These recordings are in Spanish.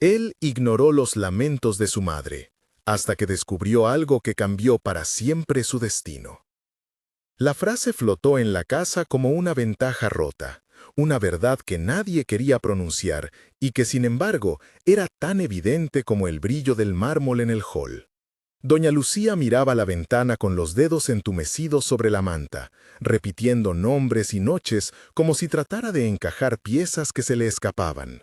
Él ignoró los lamentos de su madre, hasta que descubrió algo que cambió para siempre su destino. La frase flotó en la casa como una ventaja rota, una verdad que nadie quería pronunciar y que, sin embargo, era tan evidente como el brillo del mármol en el hall. Doña Lucía miraba la ventana con los dedos entumecidos sobre la manta, repitiendo nombres y noches como si tratara de encajar piezas que se le escapaban.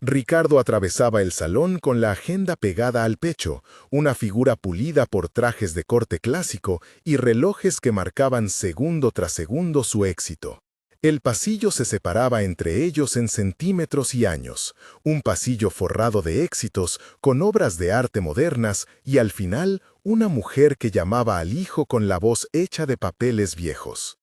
Ricardo atravesaba el salón con la agenda pegada al pecho, una figura pulida por trajes de corte clásico y relojes que marcaban segundo tras segundo su éxito. El pasillo se separaba entre ellos en centímetros y años, un pasillo forrado de éxitos, con obras de arte modernas y al final una mujer que llamaba al hijo con la voz hecha de papeles viejos.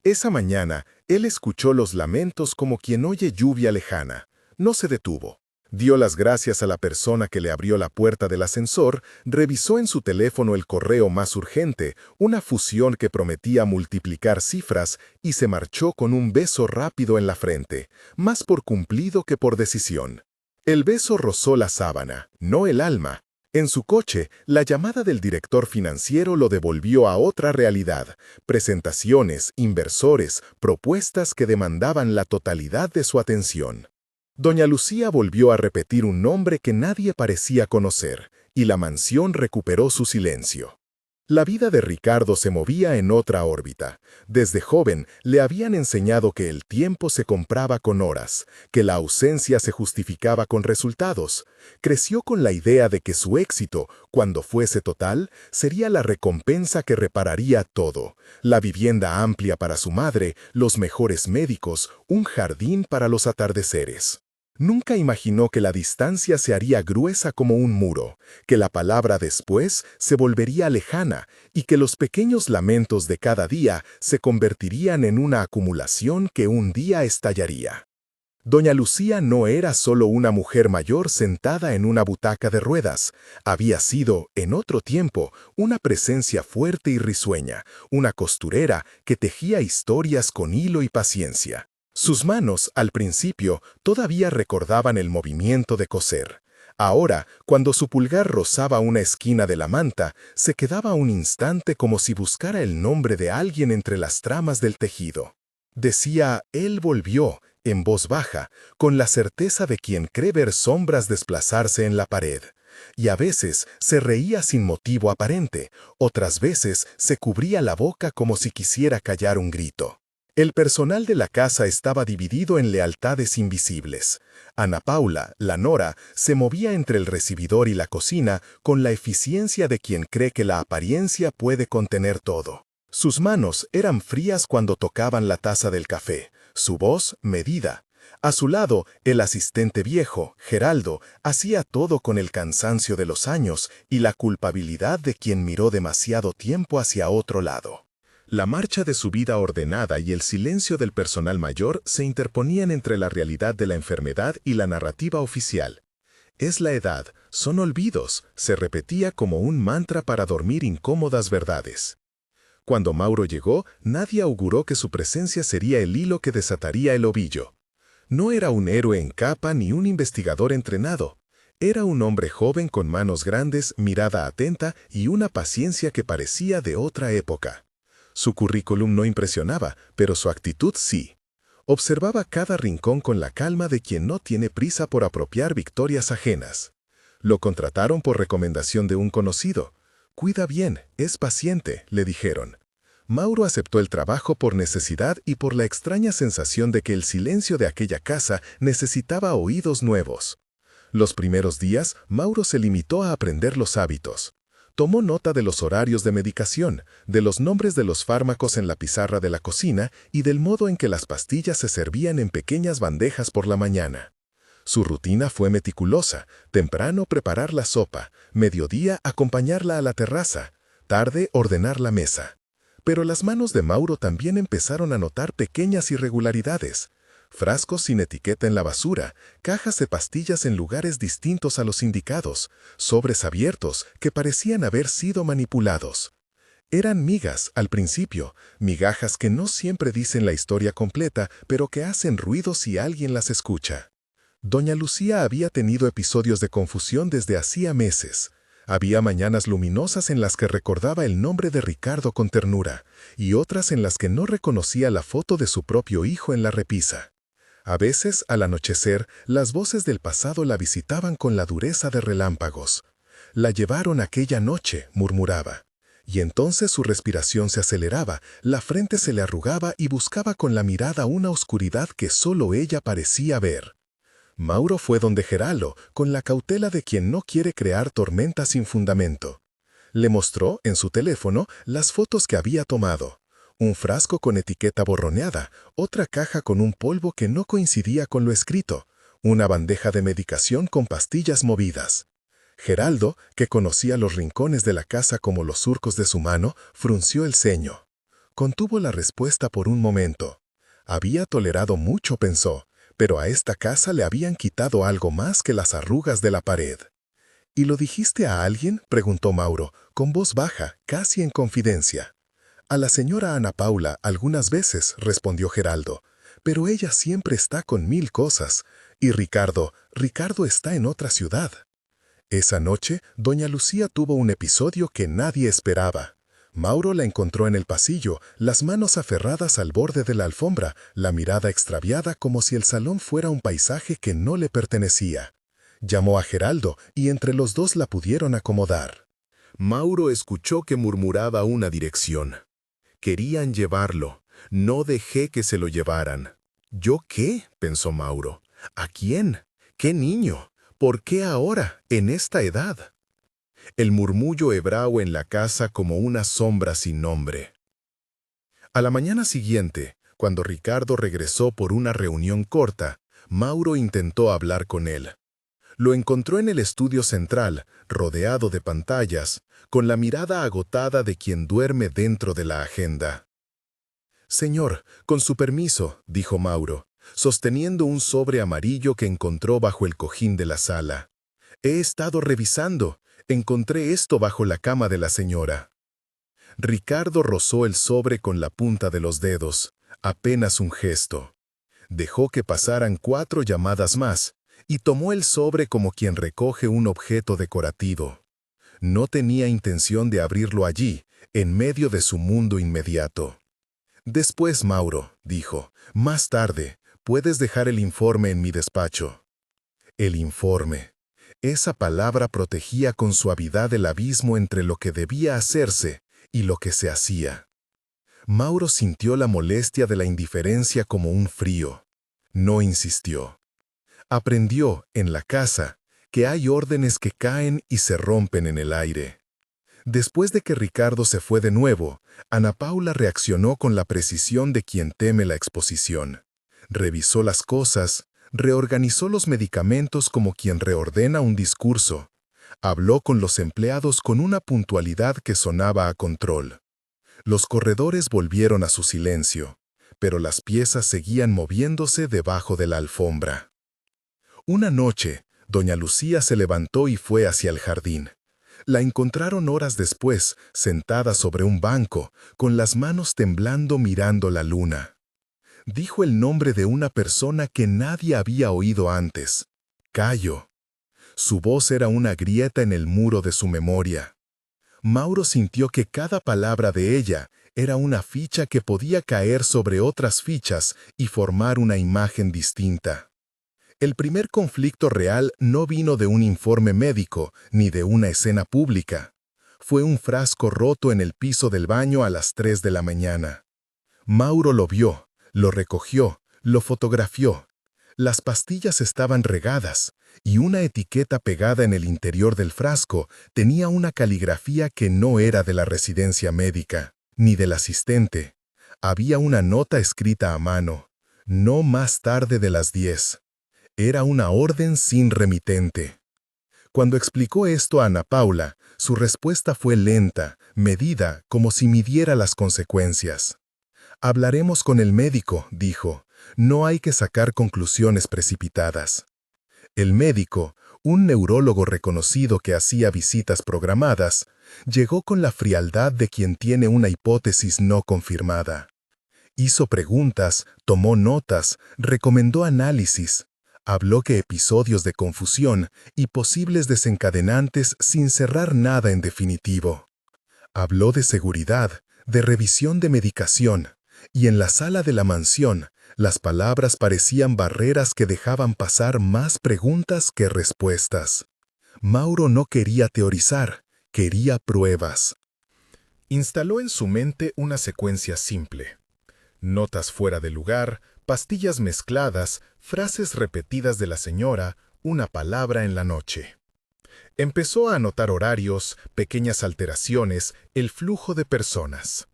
Esa mañana, él escuchó los lamentos como quien oye lluvia lejana. No se detuvo. Dio las gracias a la persona que le abrió la puerta del ascensor, revisó en su teléfono el correo más urgente, una fusión que prometía multiplicar cifras, y se marchó con un beso rápido en la frente, más por cumplido que por decisión. El beso rozó la sábana, no el alma. En su coche, la llamada del director financiero lo devolvió a otra realidad, presentaciones, inversores, propuestas que demandaban la totalidad de su atención. Doña Lucía volvió a repetir un nombre que nadie parecía conocer, y la mansión recuperó su silencio. La vida de Ricardo se movía en otra órbita. Desde joven le habían enseñado que el tiempo se compraba con horas, que la ausencia se justificaba con resultados. Creció con la idea de que su éxito, cuando fuese total, sería la recompensa que repararía todo: la vivienda amplia para su madre, los mejores médicos, un jardín para los atardeceres. Nunca imaginó que la distancia se haría gruesa como un muro, que la palabra después se volvería lejana y que los pequeños lamentos de cada día se convertirían en una acumulación que un día estallaría. Doña Lucía no era solo una mujer mayor sentada en una butaca de ruedas. Había sido, en otro tiempo, una presencia fuerte y risueña, una costurera que tejía historias con hilo y paciencia. Sus manos, al principio, todavía recordaban el movimiento de coser. Ahora, cuando su pulgar rozaba una esquina de la manta, se quedaba un instante como si buscara el nombre de alguien entre las tramas del tejido. Decía: «Él volvió», en voz baja, con la certeza de quien cree ver sombras desplazarse en la pared. Y a veces se reía sin motivo aparente, otras veces se cubría la boca como si quisiera callar un grito. El personal de la casa estaba dividido en lealtades invisibles. Ana Paula, la nora, se movía entre el recibidor y la cocina con la eficiencia de quien cree que la apariencia puede contener todo. Sus manos eran frías cuando tocaban la taza del café, su voz medida. A su lado, el asistente viejo, Geraldo, hacía todo con el cansancio de los años y la culpabilidad de quien miró demasiado tiempo hacia otro lado. La marcha de su vida ordenada y el silencio del personal mayor se interponían entre la realidad de la enfermedad y la narrativa oficial. «Es la edad, son olvidos», se repetía como un mantra para dormir incómodas verdades. Cuando Mauro llegó, nadie auguró que su presencia sería el hilo que desataría el ovillo. No era un héroe en capa ni un investigador entrenado. Era un hombre joven con manos grandes, mirada atenta y una paciencia que parecía de otra época. Su currículum no impresionaba, pero su actitud sí. Observaba cada rincón con la calma de quien no tiene prisa por apropiar victorias ajenas. Lo contrataron por recomendación de un conocido. «Cuida bien, es paciente», le dijeron. Mauro aceptó el trabajo por necesidad y por la extraña sensación de que el silencio de aquella casa necesitaba oídos nuevos. Los primeros días, Mauro se limitó a aprender los hábitos. Tomó nota de los horarios de medicación, de los nombres de los fármacos en la pizarra de la cocina y del modo en que las pastillas se servían en pequeñas bandejas por la mañana. Su rutina fue meticulosa: temprano preparar la sopa, mediodía acompañarla a la terraza, tarde ordenar la mesa. Pero las manos de Mauro también empezaron a notar pequeñas irregularidades. Frascos sin etiqueta en la basura, cajas de pastillas en lugares distintos a los indicados, sobres abiertos que parecían haber sido manipulados. Eran migas al principio, migajas que no siempre dicen la historia completa, pero que hacen ruido si alguien las escucha. Doña Lucía había tenido episodios de confusión desde hacía meses. Había mañanas luminosas en las que recordaba el nombre de Ricardo con ternura, y otras en las que no reconocía la foto de su propio hijo en la repisa. A veces, al anochecer, las voces del pasado la visitaban con la dureza de relámpagos. «La llevaron aquella noche», murmuraba. Y entonces su respiración se aceleraba, la frente se le arrugaba y buscaba con la mirada una oscuridad que solo ella parecía ver. Mauro fue donde Geraldo, con la cautela de quien no quiere crear tormentas sin fundamento. Le mostró, en su teléfono, las fotos que había tomado. Un frasco con etiqueta borroneada, otra caja con un polvo que no coincidía con lo escrito, una bandeja de medicación con pastillas movidas. Geraldo, que conocía los rincones de la casa como los surcos de su mano, frunció el ceño. Contuvo la respuesta por un momento. Había tolerado mucho, pensó, pero a esta casa le habían quitado algo más que las arrugas de la pared. ¿Y lo dijiste a alguien?, preguntó Mauro, con voz baja, casi en confidencia. A la señora Ana Paula algunas veces, respondió Geraldo, pero ella siempre está con 1000 cosas. Y Ricardo está en otra ciudad. Esa noche, doña Lucía tuvo un episodio que nadie esperaba. Mauro la encontró en el pasillo, las manos aferradas al borde de la alfombra, la mirada extraviada como si el salón fuera un paisaje que no le pertenecía. Llamó a Geraldo y entre los dos la pudieron acomodar. Mauro escuchó que murmuraba una dirección. Querían llevarlo. No dejé que se lo llevaran. ¿Yo qué?, pensó Mauro. ¿A quién? ¿Qué niño? ¿Por qué ahora, en esta edad? El murmullo hebrao en la casa como una sombra sin nombre. A la mañana siguiente, cuando Ricardo regresó por una reunión corta, Mauro intentó hablar con él. Lo encontró en el estudio central, rodeado de pantallas, con la mirada agotada de quien duerme dentro de la agenda. «Señor, con su permiso», dijo Mauro, sosteniendo un sobre amarillo que encontró bajo el cojín de la sala. «He estado revisando. Encontré esto bajo la cama de la señora». Ricardo rozó el sobre con la punta de los dedos, apenas un gesto. Dejó que pasaran 4 llamadas más y tomó el sobre como quien recoge un objeto decorativo. No tenía intención de abrirlo allí, en medio de su mundo inmediato. «Después, Mauro», dijo, «más tarde, puedes dejar el informe en mi despacho». El informe. Esa palabra protegía con suavidad el abismo entre lo que debía hacerse y lo que se hacía. Mauro sintió la molestia de la indiferencia como un frío. No insistió. Aprendió, en la casa, que hay órdenes que caen y se rompen en el aire. Después de que Ricardo se fue de nuevo, Ana Paula reaccionó con la precisión de quien teme la exposición. Revisó las cosas, reorganizó los medicamentos como quien reordena un discurso. Habló con los empleados con una puntualidad que sonaba a control. Los corredores volvieron a su silencio, pero las piezas seguían moviéndose debajo de la alfombra. Una noche, doña Lucía se levantó y fue hacia el jardín. La encontraron horas después, sentada sobre un banco, con las manos temblando mirando la luna. Dijo el nombre de una persona que nadie había oído antes: Cayo. Su voz era una grieta en el muro de su memoria. Mauro sintió que cada palabra de ella era una ficha que podía caer sobre otras fichas y formar una imagen distinta. El primer conflicto real no vino de un informe médico ni de una escena pública. Fue un frasco roto en el piso del baño a las 3 de la mañana. Mauro lo vio, lo recogió, lo fotografió. Las pastillas estaban regadas y una etiqueta pegada en el interior del frasco tenía una caligrafía que no era de la residencia médica, ni del asistente. Había una nota escrita a mano: no más tarde de las 10. Era una orden sin remitente. Cuando explicó esto a Ana Paula, su respuesta fue lenta, medida, como si midiera las consecuencias. «Hablaremos con el médico», dijo. «No hay que sacar conclusiones precipitadas». El médico, un neurólogo reconocido que hacía visitas programadas, llegó con la frialdad de quien tiene una hipótesis no confirmada. Hizo preguntas, tomó notas, recomendó análisis. Habló que episodios de confusión y posibles desencadenantes sin cerrar nada en definitivo. Habló de seguridad, de revisión de medicación, y en la sala de la mansión, las palabras parecían barreras que dejaban pasar más preguntas que respuestas. Mauro no quería teorizar, quería pruebas. Instaló en su mente una secuencia simple. Notas fuera de lugar, pastillas mezcladas, frases repetidas de la señora, una palabra en la noche. Empezó a anotar horarios, pequeñas alteraciones, el flujo de personas.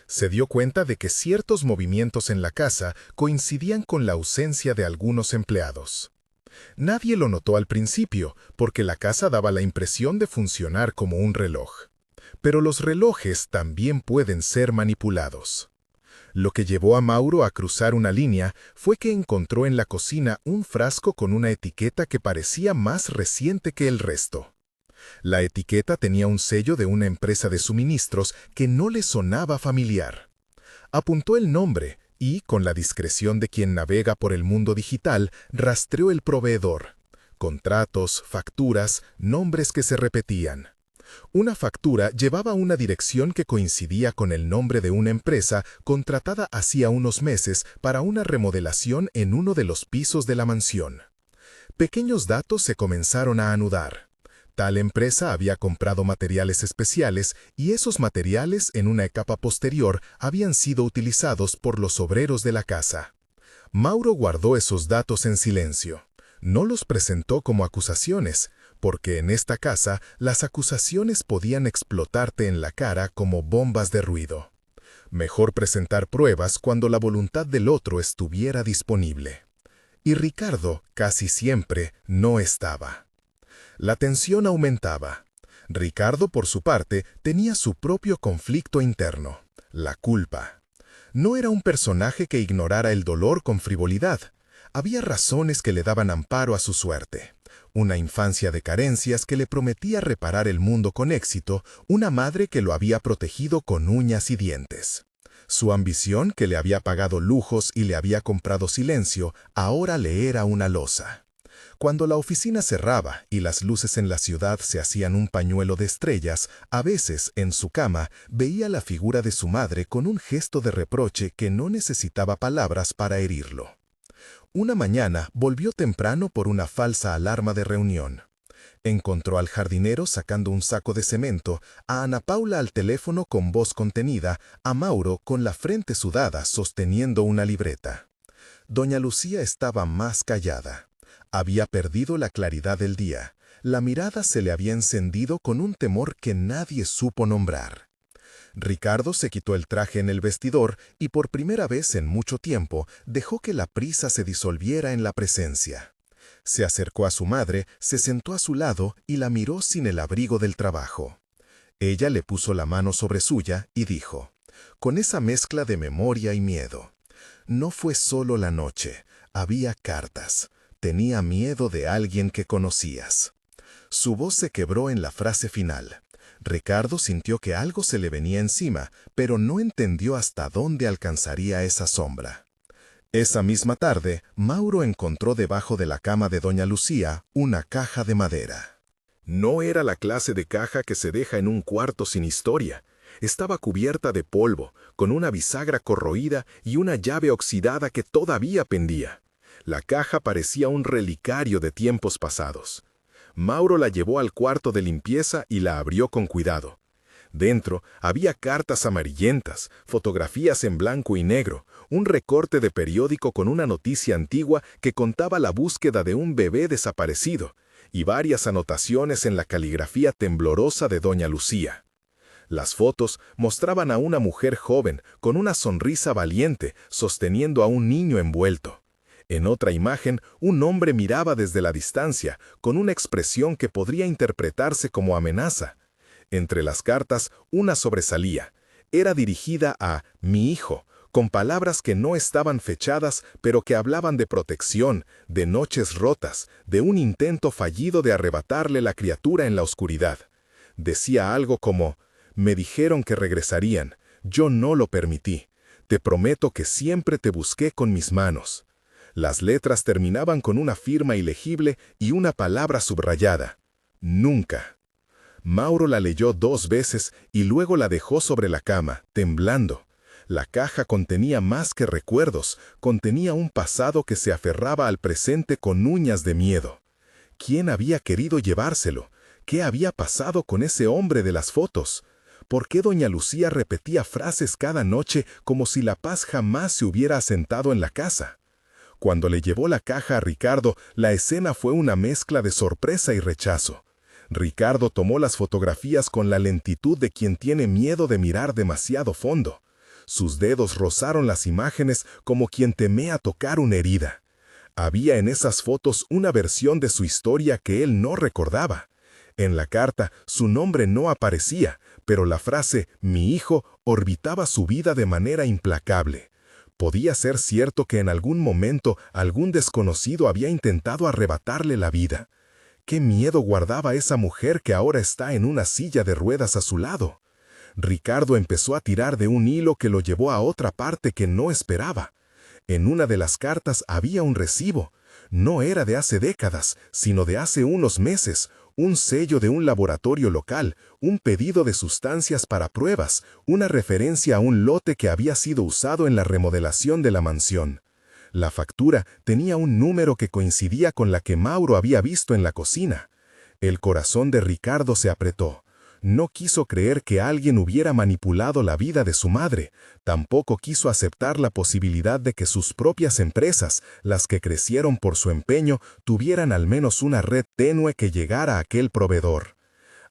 Se dio cuenta de que ciertos movimientos en la casa coincidían con la ausencia de algunos empleados. Nadie lo notó al principio, porque la casa daba la impresión de funcionar como un reloj. Pero los relojes también pueden ser manipulados. Lo que llevó a Mauro a cruzar una línea fue que encontró en la cocina un frasco con una etiqueta que parecía más reciente que el resto. La etiqueta tenía un sello de una empresa de suministros que no le sonaba familiar. Apuntó el nombre y, con la discreción de quien navega por el mundo digital, rastreó el proveedor. Contratos, facturas, nombres que se repetían. Una factura llevaba una dirección que coincidía con el nombre de una empresa contratada hacía unos meses para una remodelación en uno de los pisos de la mansión. Pequeños datos se comenzaron a anudar. Tal empresa había comprado materiales especiales y esos materiales en una etapa posterior habían sido utilizados por los obreros de la casa. Mauro guardó esos datos en silencio. No los presentó como acusaciones, porque en esta casa las acusaciones podían explotarte en la cara como bombas de ruido. Mejor presentar pruebas cuando la voluntad del otro estuviera disponible. Y Ricardo, casi siempre, no estaba. La tensión aumentaba. Ricardo, por su parte, tenía su propio conflicto interno, la culpa. No era un personaje que ignorara el dolor con frivolidad. Había razones que le daban amparo a su suerte. Una infancia de carencias que le prometía reparar el mundo con éxito, una madre que lo había protegido con uñas y dientes. Su ambición, que le había pagado lujos y le había comprado silencio, ahora le era una losa. Cuando la oficina cerraba y las luces en la ciudad se hacían un pañuelo de estrellas, a veces, en su cama, veía la figura de su madre con un gesto de reproche que no necesitaba palabras para herirlo. Una mañana volvió temprano por una falsa alarma de reunión. Encontró al jardinero sacando un saco de cemento, a Ana Paula al teléfono con voz contenida, a Mauro con la frente sudada sosteniendo una libreta. Doña Lucía estaba más callada. Había perdido la claridad del día. La mirada se le había encendido con un temor que nadie supo nombrar. Ricardo se quitó el traje en el vestidor y por primera vez en mucho tiempo dejó que la prisa se disolviera en la presencia. Se acercó a su madre, se sentó a su lado y la miró sin el abrigo del trabajo. Ella le puso la mano sobre suya y dijo, con esa mezcla de memoria y miedo: no fue solo la noche, había cartas. Tenía miedo de alguien que conocías. Su voz se quebró en la frase final. Ricardo sintió que algo se le venía encima, pero no entendió hasta dónde alcanzaría esa sombra. Esa misma tarde, Mauro encontró debajo de la cama de doña Lucía una caja de madera. No era la clase de caja que se deja en un cuarto sin historia. Estaba cubierta de polvo, con una bisagra corroída y una llave oxidada que todavía pendía. La caja parecía un relicario de tiempos pasados. Mauro la llevó al cuarto de limpieza y la abrió con cuidado. Dentro había cartas amarillentas, fotografías en blanco y negro, un recorte de periódico con una noticia antigua que contaba la búsqueda de un bebé desaparecido, y varias anotaciones en la caligrafía temblorosa de doña Lucía. Las fotos mostraban a una mujer joven con una sonrisa valiente sosteniendo a un niño envuelto. En otra imagen, un hombre miraba desde la distancia, con una expresión que podría interpretarse como amenaza. Entre las cartas, una sobresalía. Era dirigida a «mi hijo», con palabras que no estaban fechadas, pero que hablaban de protección, de noches rotas, de un intento fallido de arrebatarle la criatura en la oscuridad. Decía algo como: «Me dijeron que regresarían. Yo no lo permití. Te prometo que siempre te busqué con mis manos». Las letras terminaban con una firma ilegible y una palabra subrayada: nunca. Mauro la leyó 2 veces y luego la dejó sobre la cama, temblando. La caja contenía más que recuerdos, contenía un pasado que se aferraba al presente con uñas de miedo. ¿Quién había querido llevárselo? ¿Qué había pasado con ese hombre de las fotos? ¿Por qué doña Lucía repetía frases cada noche como si la paz jamás se hubiera asentado en la casa? Cuando le llevó la caja a Ricardo, la escena fue una mezcla de sorpresa y rechazo. Ricardo tomó las fotografías con la lentitud de quien tiene miedo de mirar demasiado fondo. Sus dedos rozaron las imágenes como quien temía tocar una herida. Había en esas fotos una versión de su historia que él no recordaba. En la carta, su nombre no aparecía, pero la frase «mi hijo» orbitaba su vida de manera implacable. Podía ser cierto que en algún momento algún desconocido había intentado arrebatarle la vida. ¿Qué miedo guardaba esa mujer que ahora está en una silla de ruedas a su lado? Ricardo empezó a tirar de un hilo que lo llevó a otra parte que no esperaba. En una de las cartas había un recibo. No era de hace décadas, sino de hace unos meses, un sello de un laboratorio local, un pedido de sustancias para pruebas, una referencia a un lote que había sido usado en la remodelación de la mansión. La factura tenía un número que coincidía con la que Mauro había visto en la cocina. El corazón de Ricardo se apretó. No quiso creer que alguien hubiera manipulado la vida de su madre. Tampoco quiso aceptar la posibilidad de que sus propias empresas, las que crecieron por su empeño, tuvieran al menos una red tenue que llegara a aquel proveedor.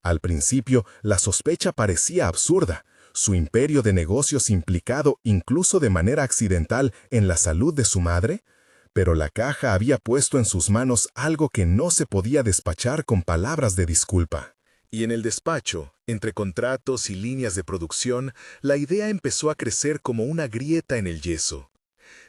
Al principio, la sospecha parecía absurda. ¿Su imperio de negocios implicado, incluso de manera accidental, en la salud de su madre? Pero la caja había puesto en sus manos algo que no se podía despachar con palabras de disculpa. Y en el despacho, entre contratos y líneas de producción, la idea empezó a crecer como una grieta en el yeso.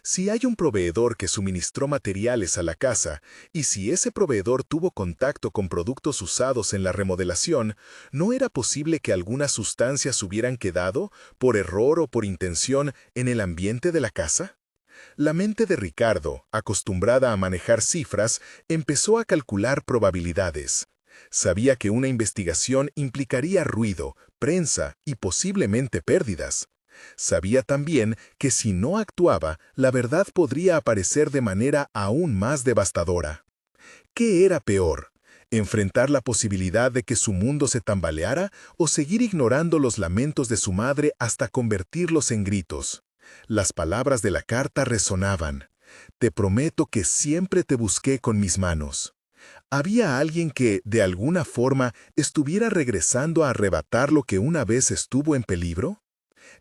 Si hay un proveedor que suministró materiales a la casa, y si ese proveedor tuvo contacto con productos usados en la remodelación, ¿no era posible que algunas sustancias hubieran quedado, por error o por intención, en el ambiente de la casa? La mente de Ricardo, acostumbrada a manejar cifras, empezó a calcular probabilidades. Sabía que una investigación implicaría ruido, prensa y posiblemente pérdidas. Sabía también que si no actuaba, la verdad podría aparecer de manera aún más devastadora. ¿Qué era peor? ¿Enfrentar la posibilidad de que su mundo se tambaleara o seguir ignorando los lamentos de su madre hasta convertirlos en gritos? Las palabras de la carta resonaban. Te prometo que siempre te busqué con mis manos. ¿Había alguien que, de alguna forma, estuviera regresando a arrebatar lo que una vez estuvo en peligro?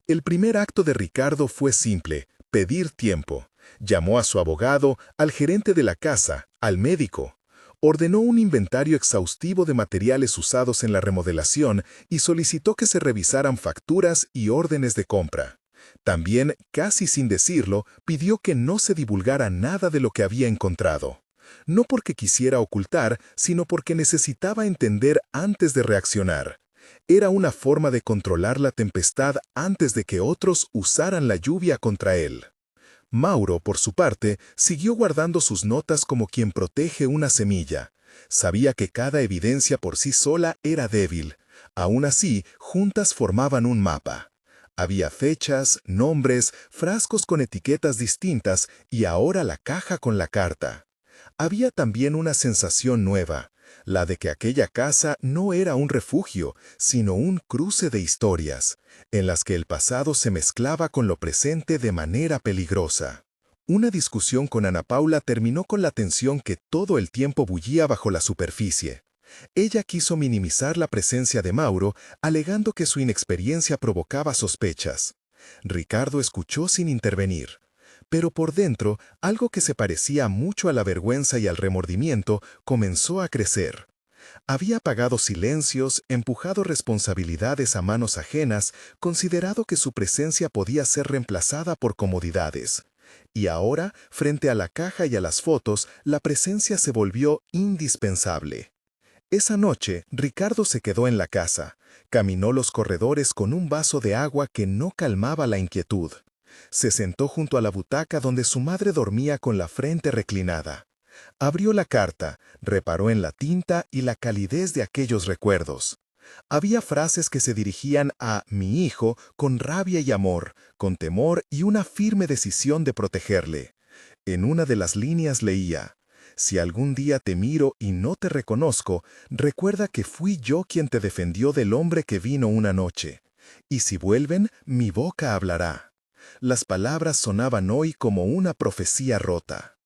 El primer acto de Ricardo fue simple: pedir tiempo. Llamó a su abogado, al gerente de la casa, al médico. Ordenó un inventario exhaustivo de materiales usados en la remodelación y solicitó que se revisaran facturas y órdenes de compra. También, casi sin decirlo, pidió que no se divulgara nada de lo que había encontrado. No porque quisiera ocultar, sino porque necesitaba entender antes de reaccionar. Era una forma de controlar la tempestad antes de que otros usaran la lluvia contra él. Mauro, por su parte, siguió guardando sus notas como quien protege una semilla. Sabía que cada evidencia por sí sola era débil. Aún así, juntas formaban un mapa. Había fechas, nombres, frascos con etiquetas distintas y ahora la caja con la carta. Había también una sensación nueva, la de que aquella casa no era un refugio, sino un cruce de historias, en las que el pasado se mezclaba con lo presente de manera peligrosa. Una discusión con Ana Paula terminó con la tensión que todo el tiempo bullía bajo la superficie. Ella quiso minimizar la presencia de Mauro, alegando que su inexperiencia provocaba sospechas. Ricardo escuchó sin intervenir. Pero por dentro, algo que se parecía mucho a la vergüenza y al remordimiento comenzó a crecer. Había apagado silencios, empujado responsabilidades a manos ajenas, considerado que su presencia podía ser reemplazada por comodidades. Y ahora, frente a la caja y a las fotos, la presencia se volvió indispensable. Esa noche, Ricardo se quedó en la casa. Caminó los corredores con un vaso de agua que no calmaba la inquietud. Se sentó junto a la butaca donde su madre dormía con la frente reclinada. Abrió la carta, reparó en la tinta y la calidez de aquellos recuerdos. Había frases que se dirigían a mi hijo con rabia y amor, con temor y una firme decisión de protegerle. En una de las líneas leía: si algún día te miro y no te reconozco, recuerda que fui yo quien te defendió del hombre que vino una noche. Y si vuelven, mi boca hablará. Las palabras sonaban hoy como una profecía rota.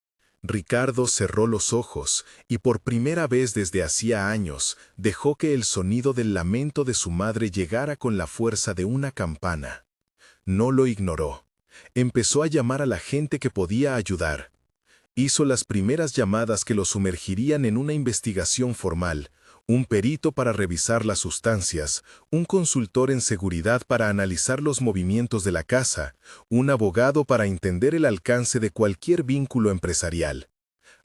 Ricardo cerró los ojos y por primera vez desde hacía años dejó que el sonido del lamento de su madre llegara con la fuerza de una campana. No lo ignoró. Empezó a llamar a la gente que podía ayudar. Hizo las primeras llamadas que lo sumergirían en una investigación formal, un perito para revisar las sustancias, un consultor en seguridad para analizar los movimientos de la casa, un abogado para entender el alcance de cualquier vínculo empresarial.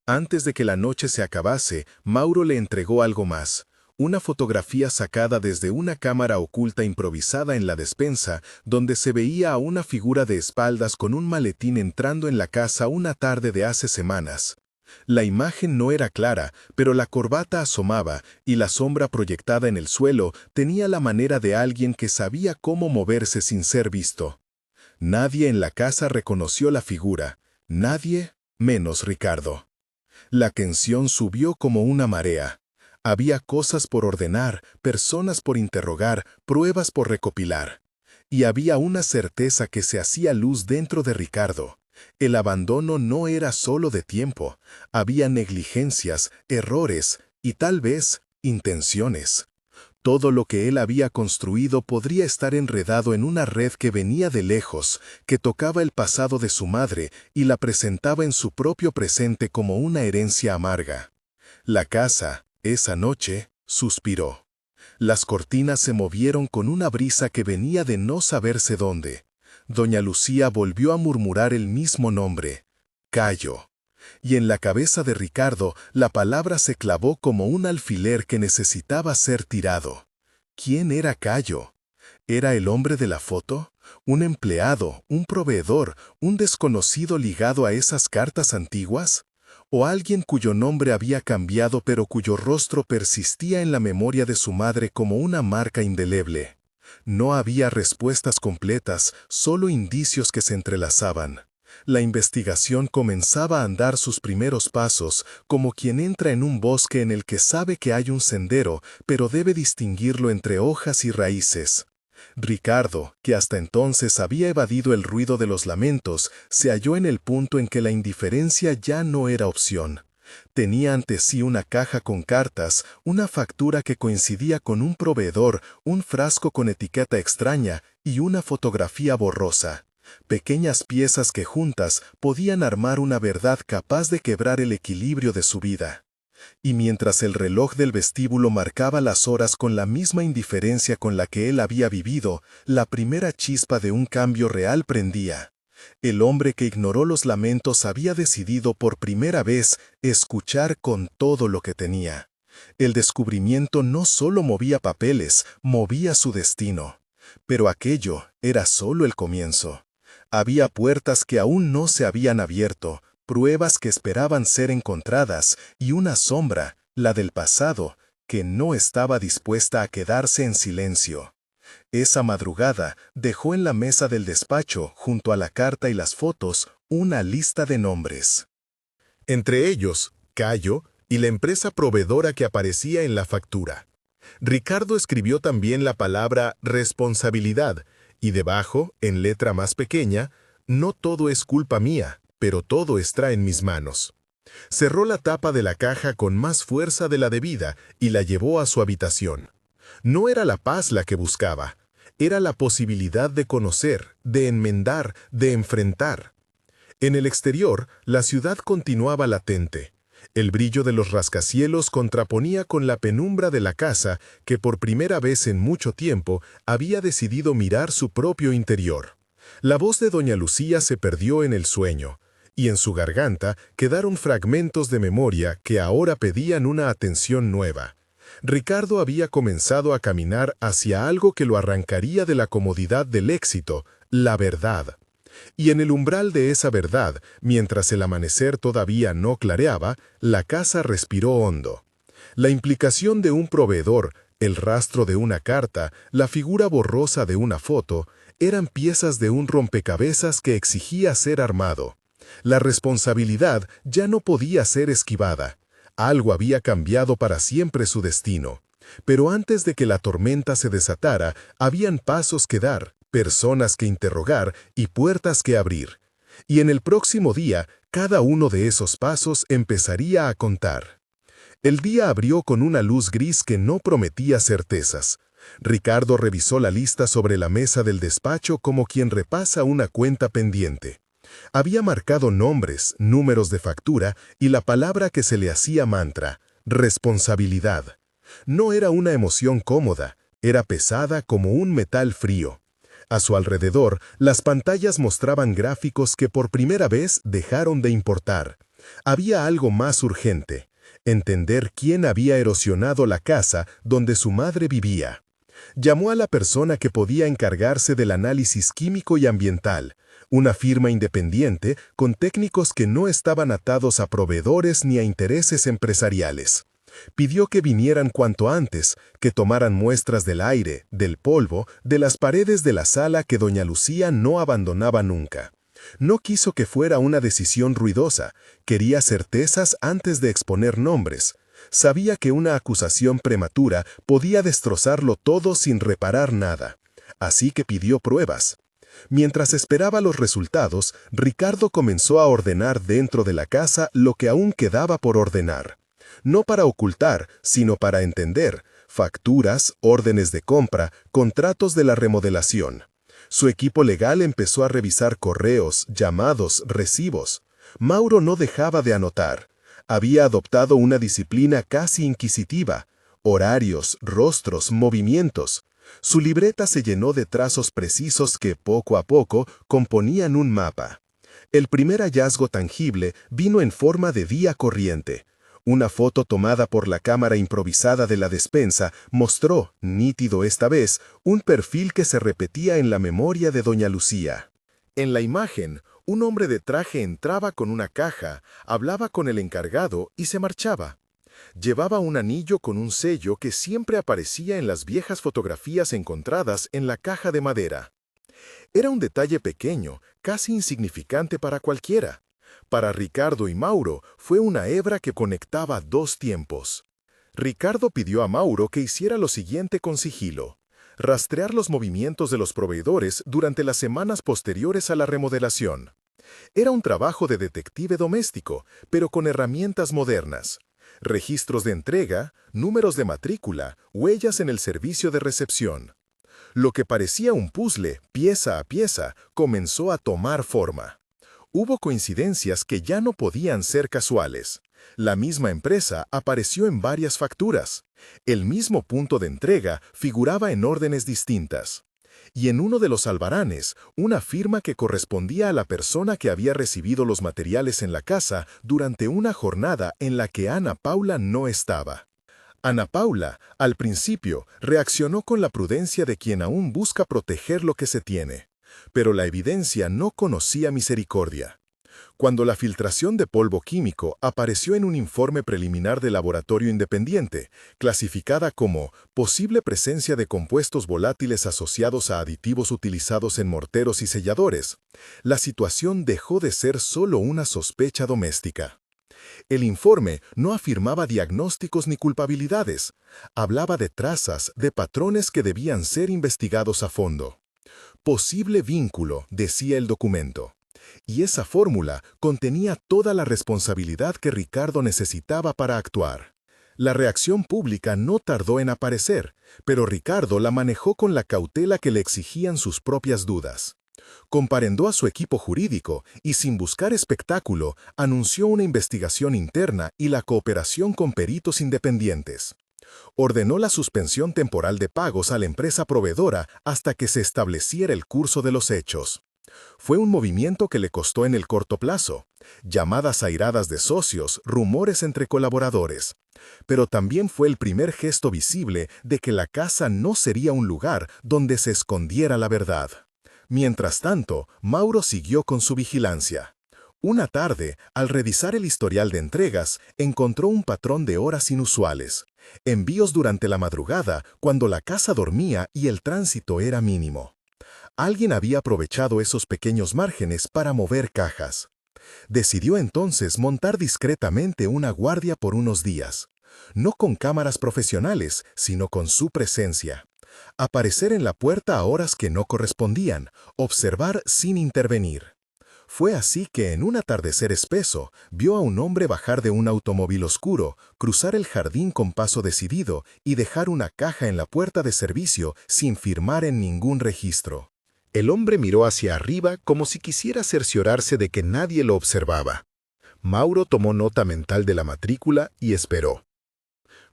Antes de que la noche se acabase, Mauro le entregó algo más. Una fotografía sacada desde una cámara oculta improvisada en la despensa, donde se veía a una figura de espaldas con un maletín entrando en la casa una tarde de hace semanas. La imagen no era clara, pero la corbata asomaba y la sombra proyectada en el suelo tenía la manera de alguien que sabía cómo moverse sin ser visto. Nadie en la casa reconoció la figura, nadie menos Ricardo. La tensión subió como una marea. Había cosas por ordenar, personas por interrogar, pruebas por recopilar. Y había una certeza que se hacía luz dentro de Ricardo. El abandono no era solo de tiempo. Había negligencias, errores y tal vez intenciones. Todo lo que él había construido podría estar enredado en una red que venía de lejos, que tocaba el pasado de su madre y la presentaba en su propio presente como una herencia amarga. La casa, esa noche, suspiró. Las cortinas se movieron con una brisa que venía de no saberse dónde. Doña Lucía volvió a murmurar el mismo nombre, Cayo. Y en la cabeza de Ricardo la palabra se clavó como un alfiler que necesitaba ser tirado. ¿Quién era Cayo? ¿Era el hombre de la foto? ¿Un empleado, un proveedor, un desconocido ligado a esas cartas antiguas? ¿O alguien cuyo nombre había cambiado pero cuyo rostro persistía en la memoria de su madre como una marca indeleble? No había respuestas completas, solo indicios que se entrelazaban. La investigación comenzaba a andar sus primeros pasos, como quien entra en un bosque en el que sabe que hay un sendero, pero debe distinguirlo entre hojas y raíces. Ricardo, que hasta entonces había evadido el ruido de los lamentos, se halló en el punto en que la indiferencia ya no era opción. Tenía ante sí una caja con cartas, una factura que coincidía con un proveedor, un frasco con etiqueta extraña y una fotografía borrosa. Pequeñas piezas que juntas podían armar una verdad capaz de quebrar el equilibrio de su vida. Y mientras el reloj del vestíbulo marcaba las horas con la misma indiferencia con la que él había vivido, la primera chispa de un cambio real prendía. El hombre que ignoró los lamentos había decidido por primera vez escuchar con todo lo que tenía. El descubrimiento no solo movía papeles, movía su destino. Pero aquello era solo el comienzo. Había puertas que aún no se habían abierto, pruebas que esperaban ser encontradas y una sombra, la del pasado, que no estaba dispuesta a quedarse en silencio. Esa madrugada dejó en la mesa del despacho, junto a la carta y las fotos, una lista de nombres. Entre ellos, Cayo y la empresa proveedora que aparecía en la factura. Ricardo escribió también la palabra responsabilidad y debajo, en letra más pequeña, no todo es culpa mía, pero todo está en mis manos. Cerró la tapa de la caja con más fuerza de la debida y la llevó a su habitación. No era la paz la que buscaba, era la posibilidad de conocer, de enmendar, de enfrentar. En el exterior, la ciudad continuaba latente. El brillo de los rascacielos contraponía con la penumbra de la casa que por primera vez en mucho tiempo había decidido mirar su propio interior. La voz de doña Lucía se perdió en el sueño, y en su garganta quedaron fragmentos de memoria que ahora pedían una atención nueva. Ricardo había comenzado a caminar hacia algo que lo arrancaría de la comodidad del éxito, la verdad. Y en el umbral de esa verdad, mientras el amanecer todavía no clareaba, la casa respiró hondo. La implicación de un proveedor, el rastro de una carta, la figura borrosa de una foto, eran piezas de un rompecabezas que exigía ser armado. La responsabilidad ya no podía ser esquivada. Algo había cambiado para siempre su destino. Pero antes de que la tormenta se desatara, habían pasos que dar, personas que interrogar y puertas que abrir. Y en el próximo día, cada uno de esos pasos empezaría a contar. El día abrió con una luz gris que no prometía certezas. Ricardo revisó la lista sobre la mesa del despacho como quien repasa una cuenta pendiente. Había marcado nombres, números de factura y la palabra que se le hacía mantra: responsabilidad. No era una emoción cómoda, era pesada como un metal frío. A su alrededor, las pantallas mostraban gráficos que por primera vez dejaron de importar. Había algo más urgente: entender quién había erosionado la casa donde su madre vivía. Llamó a la persona que podía encargarse del análisis químico y ambiental, una firma independiente con técnicos que no estaban atados a proveedores ni a intereses empresariales. Pidió que vinieran cuanto antes, que tomaran muestras del aire, del polvo, de las paredes de la sala que doña Lucía no abandonaba nunca. No quiso que fuera una decisión ruidosa, quería certezas antes de exponer nombres. Sabía que una acusación prematura podía destrozarlo todo sin reparar nada. Así que pidió pruebas. Mientras esperaba los resultados, Ricardo comenzó a ordenar dentro de la casa lo que aún quedaba por ordenar. No para ocultar, sino para entender: facturas, órdenes de compra, contratos de la remodelación. Su equipo legal empezó a revisar correos, llamados, recibos. Mauro no dejaba de anotar. Había adoptado una disciplina casi inquisitiva: horarios, rostros, movimientos. Su libreta se llenó de trazos precisos que, poco a poco, componían un mapa. El primer hallazgo tangible vino en forma de día corriente. Una foto tomada por la cámara improvisada de la despensa mostró, nítido esta vez, un perfil que se repetía en la memoria de doña Lucía. En la imagen, un hombre de traje entraba con una caja, hablaba con el encargado y se marchaba. Llevaba un anillo con un sello que siempre aparecía en las viejas fotografías encontradas en la caja de madera. Era un detalle pequeño, casi insignificante para cualquiera. Para Ricardo y Mauro fue una hebra que conectaba dos tiempos. Ricardo pidió a Mauro que hiciera lo siguiente con sigilo: rastrear los movimientos de los proveedores durante las semanas posteriores a la remodelación. Era un trabajo de detective doméstico, pero con herramientas modernas. Registros de entrega, números de matrícula, huellas en el servicio de recepción. Lo que parecía un puzzle, pieza a pieza, comenzó a tomar forma. Hubo coincidencias que ya no podían ser casuales. La misma empresa apareció en varias facturas. El mismo punto de entrega figuraba en órdenes distintas. Y en uno de los albaranes, una firma que correspondía a la persona que había recibido los materiales en la casa durante una jornada en la que Ana Paula no estaba. Ana Paula, al principio, reaccionó con la prudencia de quien aún busca proteger lo que se tiene. Pero la evidencia no conocía misericordia. Cuando la filtración de polvo químico apareció en un informe preliminar de laboratorio independiente, clasificada como posible presencia de compuestos volátiles asociados a aditivos utilizados en morteros y selladores, la situación dejó de ser solo una sospecha doméstica. El informe no afirmaba diagnósticos ni culpabilidades, hablaba de trazas, de patrones que debían ser investigados a fondo. Posible vínculo, decía el documento. Y esa fórmula contenía toda la responsabilidad que Ricardo necesitaba para actuar. La reacción pública no tardó en aparecer, pero Ricardo la manejó con la cautela que le exigían sus propias dudas. Comparendó a su equipo jurídico y, sin buscar espectáculo, anunció una investigación interna y la cooperación con peritos independientes. Ordenó la suspensión temporal de pagos a la empresa proveedora hasta que se estableciera el curso de los hechos. Fue un movimiento que le costó en el corto plazo: llamadas airadas de socios, rumores entre colaboradores. Pero también fue el primer gesto visible de que la casa no sería un lugar donde se escondiera la verdad. Mientras tanto, Mauro siguió con su vigilancia. Una tarde, al revisar el historial de entregas, encontró un patrón de horas inusuales. Envíos durante la madrugada, cuando la casa dormía y el tránsito era mínimo. Alguien había aprovechado esos pequeños márgenes para mover cajas. Decidió entonces montar discretamente una guardia por unos días. No con cámaras profesionales, sino con su presencia. Aparecer en la puerta a horas que no correspondían, observar sin intervenir. Fue así que en un atardecer espeso, vio a un hombre bajar de un automóvil oscuro, cruzar el jardín con paso decidido y dejar una caja en la puerta de servicio sin firmar en ningún registro. El hombre miró hacia arriba como si quisiera cerciorarse de que nadie lo observaba. Mauro tomó nota mental de la matrícula y esperó.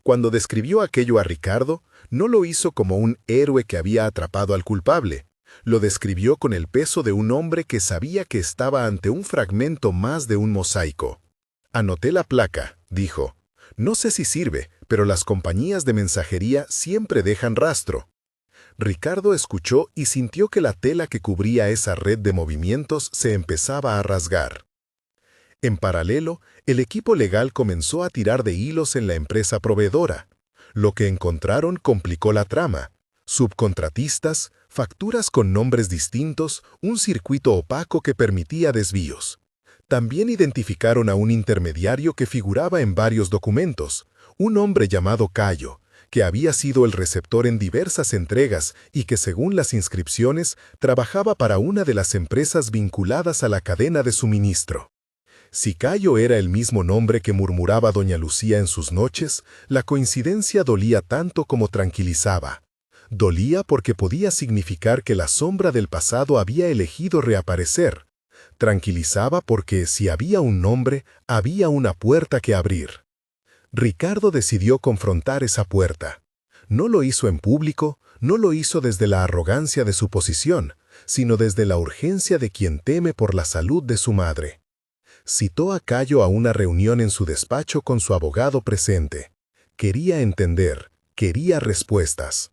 Cuando describió aquello a Ricardo, no lo hizo como un héroe que había atrapado al culpable. Lo describió con el peso de un hombre que sabía que estaba ante un fragmento más de un mosaico. «Anoté la placa», dijo. «No sé si sirve, pero las compañías de mensajería siempre dejan rastro». Ricardo escuchó y sintió que la tela que cubría esa red de movimientos se empezaba a rasgar. En paralelo, el equipo legal comenzó a tirar de hilos en la empresa proveedora. Lo que encontraron complicó la trama. Subcontratistas, facturas con nombres distintos, un circuito opaco que permitía desvíos. También identificaron a un intermediario que figuraba en varios documentos, un hombre llamado Cayo, que había sido el receptor en diversas entregas y que, según las inscripciones, trabajaba para una de las empresas vinculadas a la cadena de suministro. Si Cayo era el mismo nombre que murmuraba doña Lucía en sus noches, la coincidencia dolía tanto como tranquilizaba. Dolía porque podía significar que la sombra del pasado había elegido reaparecer. Tranquilizaba porque si había un nombre, había una puerta que abrir. Ricardo decidió confrontar esa puerta. No lo hizo en público, no lo hizo desde la arrogancia de su posición, sino desde la urgencia de quien teme por la salud de su madre. Citó a Cayo a una reunión en su despacho con su abogado presente. Quería entender, quería respuestas.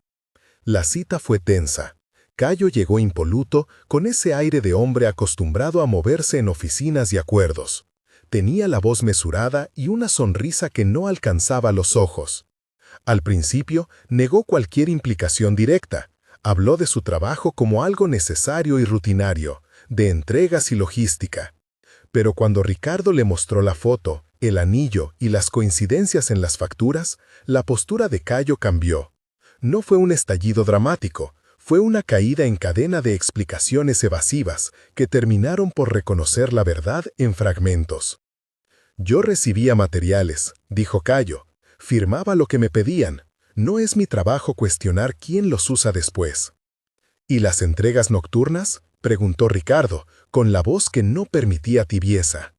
La cita fue tensa. Cayo llegó impoluto, con ese aire de hombre acostumbrado a moverse en oficinas y acuerdos. Tenía la voz mesurada y una sonrisa que no alcanzaba los ojos. Al principio, negó cualquier implicación directa. Habló de su trabajo como algo necesario y rutinario, de entregas y logística. Pero cuando Ricardo le mostró la foto, el anillo y las coincidencias en las facturas, la postura de Cayo cambió. No fue un estallido dramático, fue una caída en cadena de explicaciones evasivas que terminaron por reconocer la verdad en fragmentos. «Yo recibía materiales», dijo Cayo. «Firmaba lo que me pedían. No es mi trabajo cuestionar quién los usa después». «¿Y las entregas nocturnas?», preguntó Ricardo, con la voz que no permitía tibieza.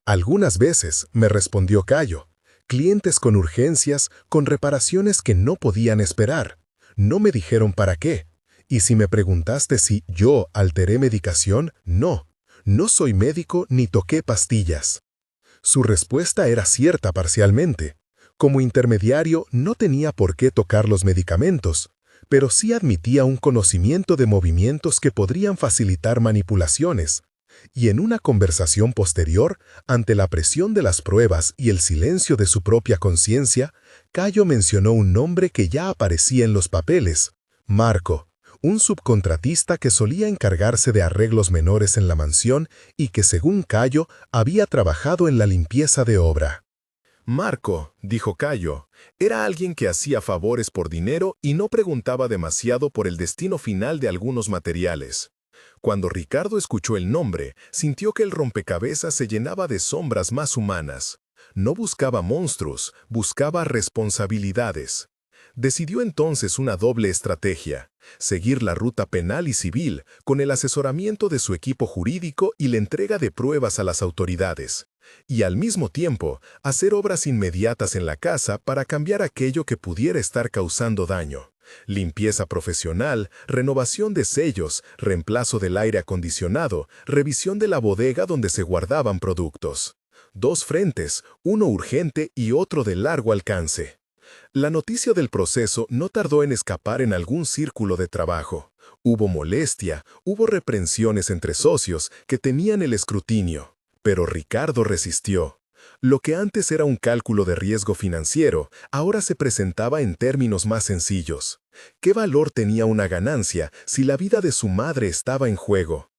«Algunas veces», me respondió Cayo. «Clientes con urgencias, con reparaciones que no podían esperar. No me dijeron para qué. Y si me preguntaste si yo alteré medicación, no. No soy médico ni toqué pastillas». Su respuesta era cierta parcialmente. Como intermediario no tenía por qué tocar los medicamentos, pero sí admitía un conocimiento de movimientos que podrían facilitar manipulaciones. Y en una conversación posterior, ante la presión de las pruebas y el silencio de su propia conciencia, Cayo mencionó un nombre que ya aparecía en los papeles: Marco, un subcontratista que solía encargarse de arreglos menores en la mansión y que, según Cayo, había trabajado en la limpieza de obra. «Marco», dijo Cayo, «era alguien que hacía favores por dinero y no preguntaba demasiado por el destino final de algunos materiales». Cuando Ricardo escuchó el nombre, sintió que el rompecabezas se llenaba de sombras más humanas. No buscaba monstruos, buscaba responsabilidades. Decidió entonces una doble estrategia: seguir la ruta penal y civil, con el asesoramiento de su equipo jurídico y la entrega de pruebas a las autoridades, y al mismo tiempo hacer obras inmediatas en la casa para cambiar aquello que pudiera estar causando daño. Limpieza profesional, renovación de sellos, reemplazo del aire acondicionado, revisión de la bodega donde se guardaban productos. 2 frentes, uno urgente y otro de largo alcance. La noticia del proceso no tardó en escapar en algún círculo de trabajo. Hubo molestia, hubo reprensiones entre socios que temían el escrutinio, pero Ricardo resistió. Lo que antes era un cálculo de riesgo financiero, ahora se presentaba en términos más sencillos. ¿Qué valor tenía una ganancia si la vida de su madre estaba en juego?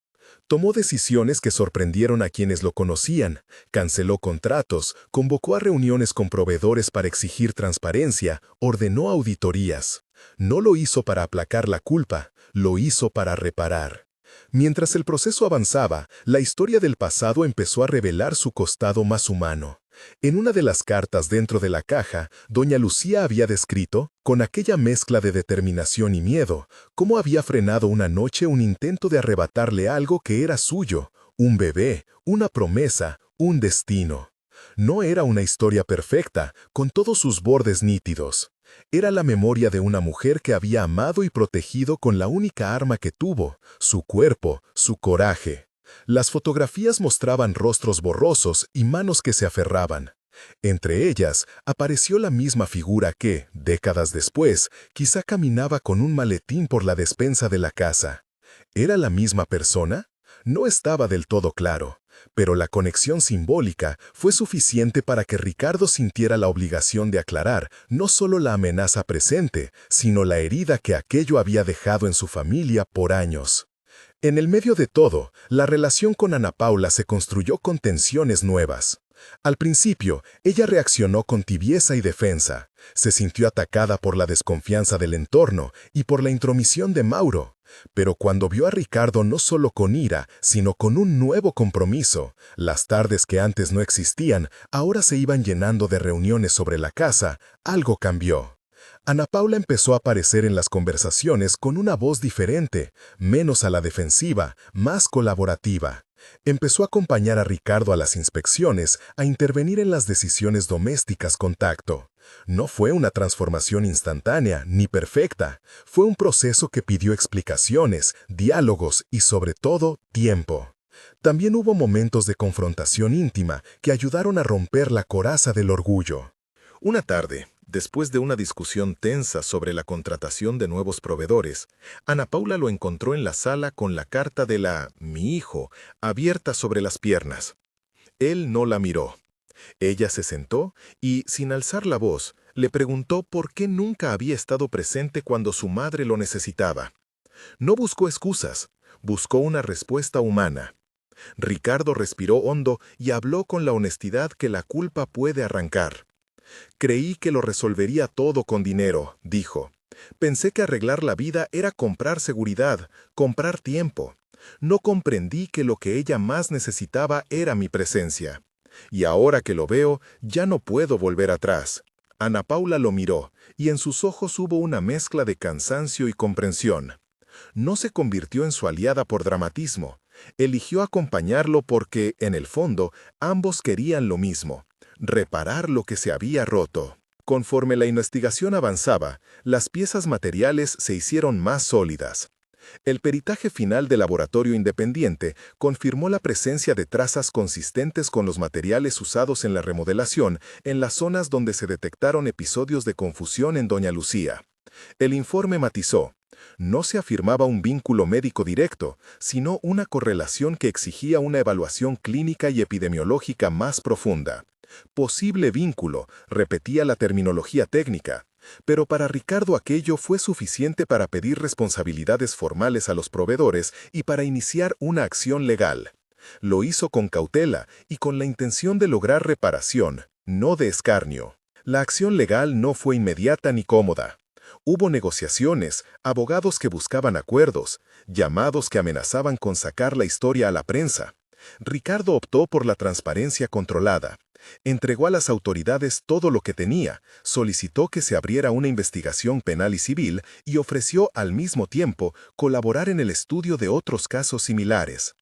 Tomó decisiones que sorprendieron a quienes lo conocían, canceló contratos, convocó a reuniones con proveedores para exigir transparencia, ordenó auditorías. No lo hizo para aplacar la culpa, lo hizo para reparar. Mientras el proceso avanzaba, la historia del pasado empezó a revelar su costado más humano. En una de las cartas dentro de la caja, doña Lucía había descrito, con aquella mezcla de determinación y miedo, cómo había frenado una noche un intento de arrebatarle algo que era suyo, un bebé, una promesa, un destino. No era una historia perfecta, con todos sus bordes nítidos. Era la memoria de una mujer que había amado y protegido con la única arma que tuvo, su cuerpo, su coraje. Las fotografías mostraban rostros borrosos y manos que se aferraban. Entre ellas, apareció la misma figura que, décadas después, quizá caminaba con un maletín por la despensa de la casa. ¿Era la misma persona? No estaba del todo claro, pero la conexión simbólica fue suficiente para que Ricardo sintiera la obligación de aclarar no solo la amenaza presente, sino la herida que aquello había dejado en su familia por años. En el medio de todo, la relación con Ana Paula se construyó con tensiones nuevas. Al principio, ella reaccionó con tibieza y defensa. Se sintió atacada por la desconfianza del entorno y por la intromisión de Mauro. Pero cuando vio a Ricardo no solo con ira, sino con un nuevo compromiso, las tardes que antes no existían, ahora se iban llenando de reuniones sobre la casa, algo cambió. Ana Paula empezó a aparecer en las conversaciones con una voz diferente, menos a la defensiva, más colaborativa. Empezó a acompañar a Ricardo a las inspecciones, a intervenir en las decisiones domésticas con tacto. No fue una transformación instantánea ni perfecta, fue un proceso que pidió explicaciones, diálogos y sobre todo, tiempo. También hubo momentos de confrontación íntima que ayudaron a romper la coraza del orgullo. Una tarde, después de una discusión tensa sobre la contratación de nuevos proveedores, Ana Paula lo encontró en la sala con la carta de mi hijo abierta sobre las piernas. Él no la miró. Ella se sentó y, sin alzar la voz, le preguntó por qué nunca había estado presente cuando su madre lo necesitaba. No buscó excusas, buscó una respuesta humana. Ricardo respiró hondo y habló con la honestidad que la culpa puede arrancar. Creí que lo resolvería todo con dinero, dijo. Pensé que arreglar la vida era comprar seguridad, comprar tiempo. No comprendí que lo que ella más necesitaba era mi presencia. Y ahora que lo veo, ya no puedo volver atrás. Ana Paula lo miró, y en sus ojos hubo una mezcla de cansancio y comprensión. No se convirtió en su aliada por dramatismo. Eligió acompañarlo porque, en el fondo, ambos querían lo mismo: reparar lo que se había roto. Conforme la investigación avanzaba, las piezas materiales se hicieron más sólidas. El peritaje final del laboratorio independiente confirmó la presencia de trazas consistentes con los materiales usados en la remodelación en las zonas donde se detectaron episodios de confusión en Doña Lucía. El informe matizó: no se afirmaba un vínculo médico directo, sino una correlación que exigía una evaluación clínica y epidemiológica más profunda. Posible vínculo, repetía la terminología técnica. Pero para Ricardo aquello fue suficiente para pedir responsabilidades formales a los proveedores y para iniciar una acción legal. Lo hizo con cautela y con la intención de lograr reparación, no de escarnio. La acción legal no fue inmediata ni cómoda. Hubo negociaciones, abogados que buscaban acuerdos, llamados que amenazaban con sacar la historia a la prensa. Ricardo optó por la transparencia controlada. Entregó a las autoridades todo lo que tenía, solicitó que se abriera una investigación penal y civil y ofreció al mismo tiempo colaborar en el estudio de otros casos similares.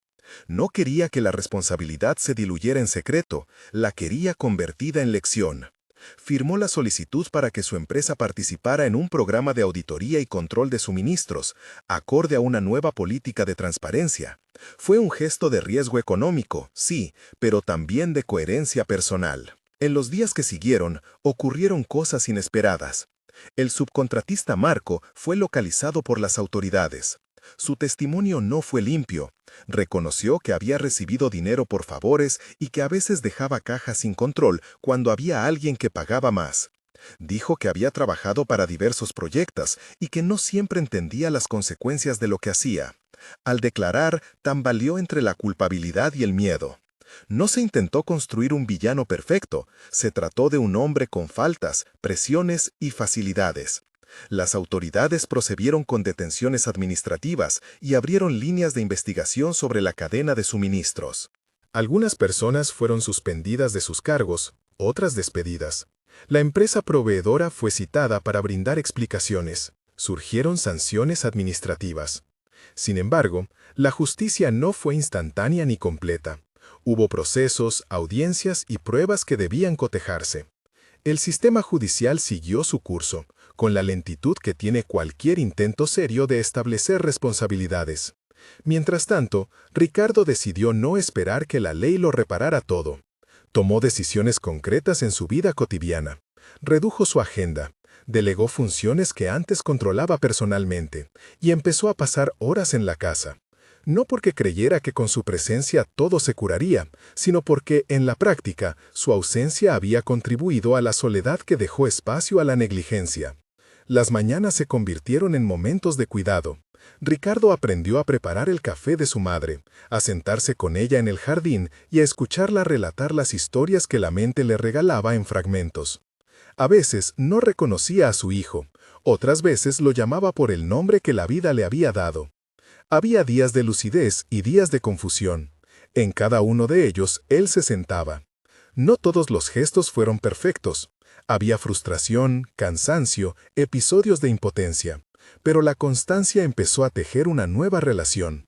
No quería que la responsabilidad se diluyera en secreto, la quería convertida en lección. Firmó la solicitud para que su empresa participara en un programa de auditoría y control de suministros, acorde a una nueva política de transparencia. Fue un gesto de riesgo económico, sí, pero también de coherencia personal. En los días que siguieron, ocurrieron cosas inesperadas. El subcontratista Marco fue localizado por las autoridades. Su testimonio no fue limpio. Reconoció que había recibido dinero por favores y que a veces dejaba cajas sin control cuando había alguien que pagaba más. Dijo que había trabajado para diversos proyectos y que no siempre entendía las consecuencias de lo que hacía. Al declarar, tambaleó entre la culpabilidad y el miedo. No se intentó construir un villano perfecto, se trató de un hombre con faltas, presiones y facilidades. Las autoridades procedieron con detenciones administrativas y abrieron líneas de investigación sobre la cadena de suministros. Algunas personas fueron suspendidas de sus cargos, otras despedidas. La empresa proveedora fue citada para brindar explicaciones. Surgieron sanciones administrativas. Sin embargo, la justicia no fue instantánea ni completa. Hubo procesos, audiencias y pruebas que debían cotejarse. El sistema judicial siguió su curso, con la lentitud que tiene cualquier intento serio de establecer responsabilidades. Mientras tanto, Ricardo decidió no esperar que la ley lo reparara todo. Tomó decisiones concretas en su vida cotidiana. Redujo su agenda, delegó funciones que antes controlaba personalmente y empezó a pasar horas en la casa. No porque creyera que con su presencia todo se curaría, sino porque, en la práctica, su ausencia había contribuido a la soledad que dejó espacio a la negligencia. Las mañanas se convirtieron en momentos de cuidado. Ricardo aprendió a preparar el café de su madre, a sentarse con ella en el jardín y a escucharla relatar las historias que la mente le regalaba en fragmentos. A veces no reconocía a su hijo, otras veces lo llamaba por el nombre que la vida le había dado. Había días de lucidez y días de confusión. En cada uno de ellos, él se sentaba. No todos los gestos fueron perfectos. Había frustración, cansancio, episodios de impotencia. Pero la constancia empezó a tejer una nueva relación.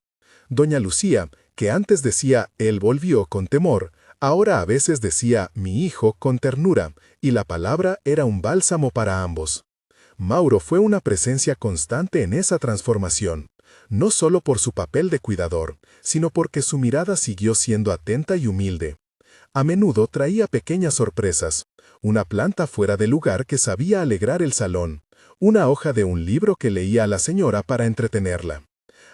Doña Lucía, que antes decía «él volvió» con temor, ahora a veces decía «mi hijo» con ternura, y la palabra era un bálsamo para ambos. Mauro fue una presencia constante en esa transformación. No solo por su papel de cuidador, sino porque su mirada siguió siendo atenta y humilde. A menudo traía pequeñas sorpresas, una planta fuera de lugar que sabía alegrar el salón, una hoja de un libro que leía a la señora para entretenerla.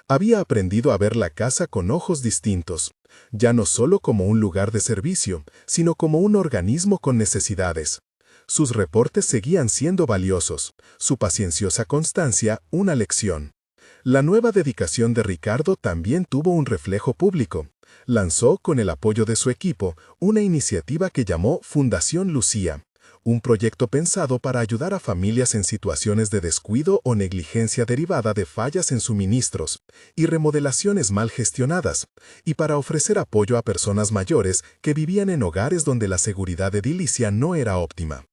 Había aprendido a ver la casa con ojos distintos, ya no solo como un lugar de servicio, sino como un organismo con necesidades. Sus reportes seguían siendo valiosos, su pacienciosa constancia una lección. La nueva dedicación de Ricardo también tuvo un reflejo público. Lanzó, con el apoyo de su equipo, una iniciativa que llamó Fundación Lucía, un proyecto pensado para ayudar a familias en situaciones de descuido o negligencia derivada de fallas en suministros y remodelaciones mal gestionadas, y para ofrecer apoyo a personas mayores que vivían en hogares donde la seguridad edilicia no era óptima.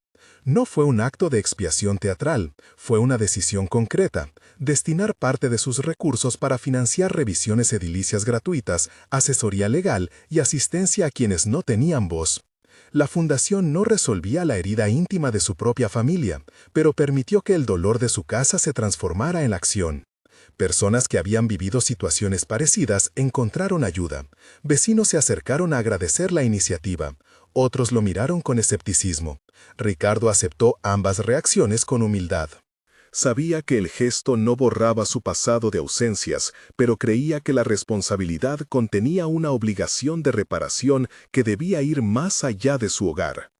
No fue un acto de expiación teatral, fue una decisión concreta: destinar parte de sus recursos para financiar revisiones edilicias gratuitas, asesoría legal y asistencia a quienes no tenían voz. La fundación no resolvía la herida íntima de su propia familia, pero permitió que el dolor de su casa se transformara en acción. Personas que habían vivido situaciones parecidas encontraron ayuda. Vecinos se acercaron a agradecer la iniciativa. Otros lo miraron con escepticismo. Ricardo aceptó ambas reacciones con humildad. Sabía que el gesto no borraba su pasado de ausencias, pero creía que la responsabilidad contenía una obligación de reparación que debía ir más allá de su hogar.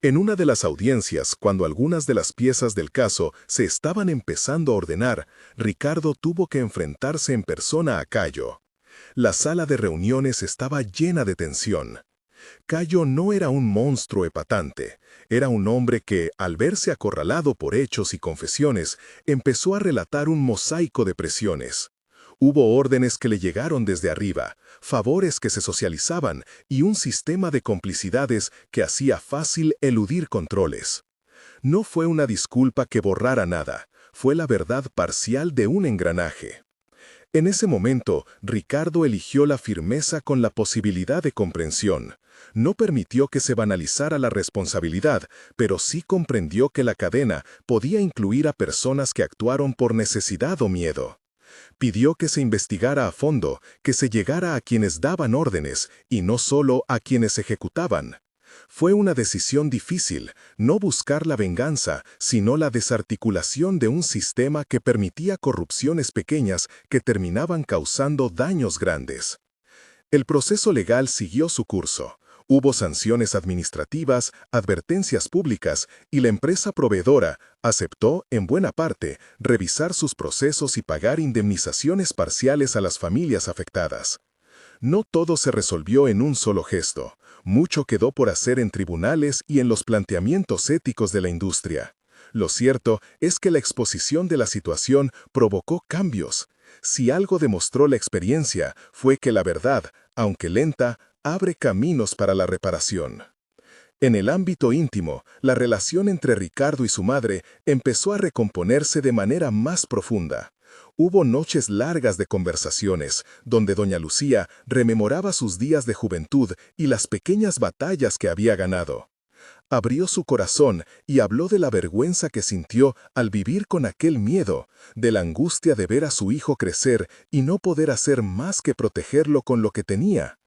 En una de las audiencias, cuando algunas de las piezas del caso se estaban empezando a ordenar, Ricardo tuvo que enfrentarse en persona a Cayo. La sala de reuniones estaba llena de tensión. Cayo no era un monstruo epatante, era un hombre que, al verse acorralado por hechos y confesiones, empezó a relatar un mosaico de presiones. Hubo órdenes que le llegaron desde arriba, favores que se socializaban y un sistema de complicidades que hacía fácil eludir controles. No fue una disculpa que borrara nada, fue la verdad parcial de un engranaje. En ese momento, Ricardo eligió la firmeza con la posibilidad de comprensión. No permitió que se banalizara la responsabilidad, pero sí comprendió que la cadena podía incluir a personas que actuaron por necesidad o miedo. Pidió que se investigara a fondo, que se llegara a quienes daban órdenes y no solo a quienes ejecutaban. Fue una decisión difícil, no buscar la venganza, sino la desarticulación de un sistema que permitía corrupciones pequeñas que terminaban causando daños grandes. El proceso legal siguió su curso. Hubo sanciones administrativas, advertencias públicas y la empresa proveedora aceptó, en buena parte, revisar sus procesos y pagar indemnizaciones parciales a las familias afectadas. No todo se resolvió en un solo gesto. Mucho quedó por hacer en tribunales y en los planteamientos éticos de la industria. Lo cierto es que la exposición de la situación provocó cambios. Si algo demostró la experiencia, fue que la verdad, aunque lenta, abre caminos para la reparación. En el ámbito íntimo, la relación entre Ricardo y su madre empezó a recomponerse de manera más profunda. Hubo noches largas de conversaciones, donde doña Lucía rememoraba sus días de juventud y las pequeñas batallas que había ganado. Abrió su corazón y habló de la vergüenza que sintió al vivir con aquel miedo, de la angustia de ver a su hijo crecer y no poder hacer más que protegerlo con lo que tenía.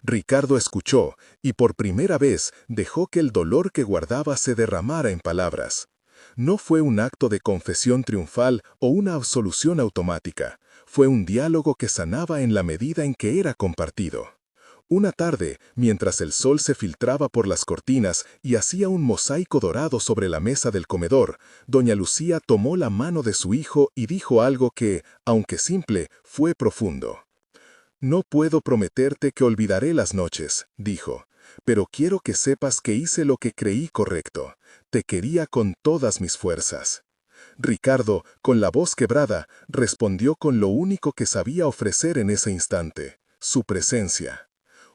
Ricardo escuchó y por primera vez dejó que el dolor que guardaba se derramara en palabras. No fue un acto de confesión triunfal o una absolución automática, fue un diálogo que sanaba en la medida en que era compartido. Una tarde, mientras el sol se filtraba por las cortinas y hacía un mosaico dorado sobre la mesa del comedor, doña Lucía tomó la mano de su hijo y dijo algo que, aunque simple, fue profundo. «No puedo prometerte que olvidaré las noches», dijo, «pero quiero que sepas que hice lo que creí correcto. Te quería con todas mis fuerzas». Ricardo, con la voz quebrada, respondió con lo único que sabía ofrecer en ese instante, su presencia.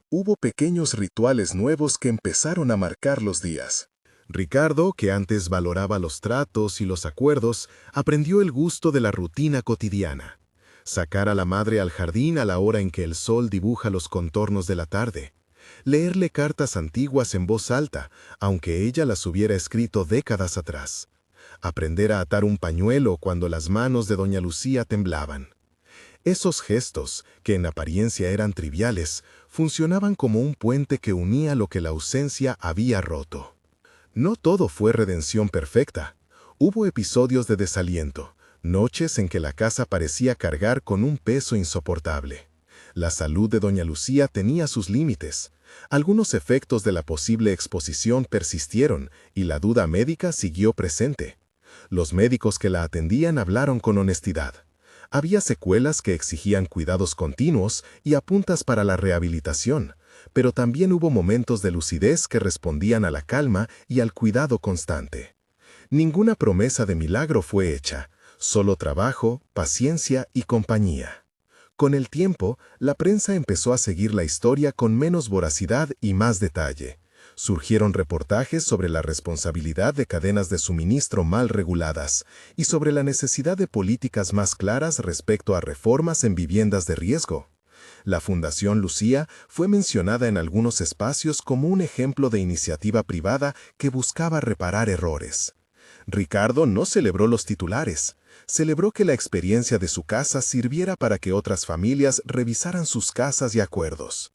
Hubo pequeños rituales nuevos que empezaron a marcar los días. Ricardo, que antes valoraba los tratos y los acuerdos, aprendió el gusto de la rutina cotidiana. Sacar a la madre al jardín a la hora en que el sol dibuja los contornos de la tarde. Leerle cartas antiguas en voz alta, aunque ella las hubiera escrito décadas atrás. Aprender a atar un pañuelo cuando las manos de doña Lucía temblaban. Esos gestos, que en apariencia eran triviales, funcionaban como un puente que unía lo que la ausencia había roto. No todo fue redención perfecta. Hubo episodios de desaliento, noches en que la casa parecía cargar con un peso insoportable. La salud de doña Lucía tenía sus límites. Algunos efectos de la posible exposición persistieron y la duda médica siguió presente. Los médicos que la atendían hablaron con honestidad. Había secuelas que exigían cuidados continuos y apuntas para la rehabilitación, pero también hubo momentos de lucidez que respondían a la calma y al cuidado constante. Ninguna promesa de milagro fue hecha, solo trabajo, paciencia y compañía. Con el tiempo, la prensa empezó a seguir la historia con menos voracidad y más detalle. Surgieron reportajes sobre la responsabilidad de cadenas de suministro mal reguladas y sobre la necesidad de políticas más claras respecto a reformas en viviendas de riesgo. La Fundación Lucía fue mencionada en algunos espacios como un ejemplo de iniciativa privada que buscaba reparar errores. Ricardo no celebró los titulares, celebró que la experiencia de su casa sirviera para que otras familias revisaran sus casas y acuerdos.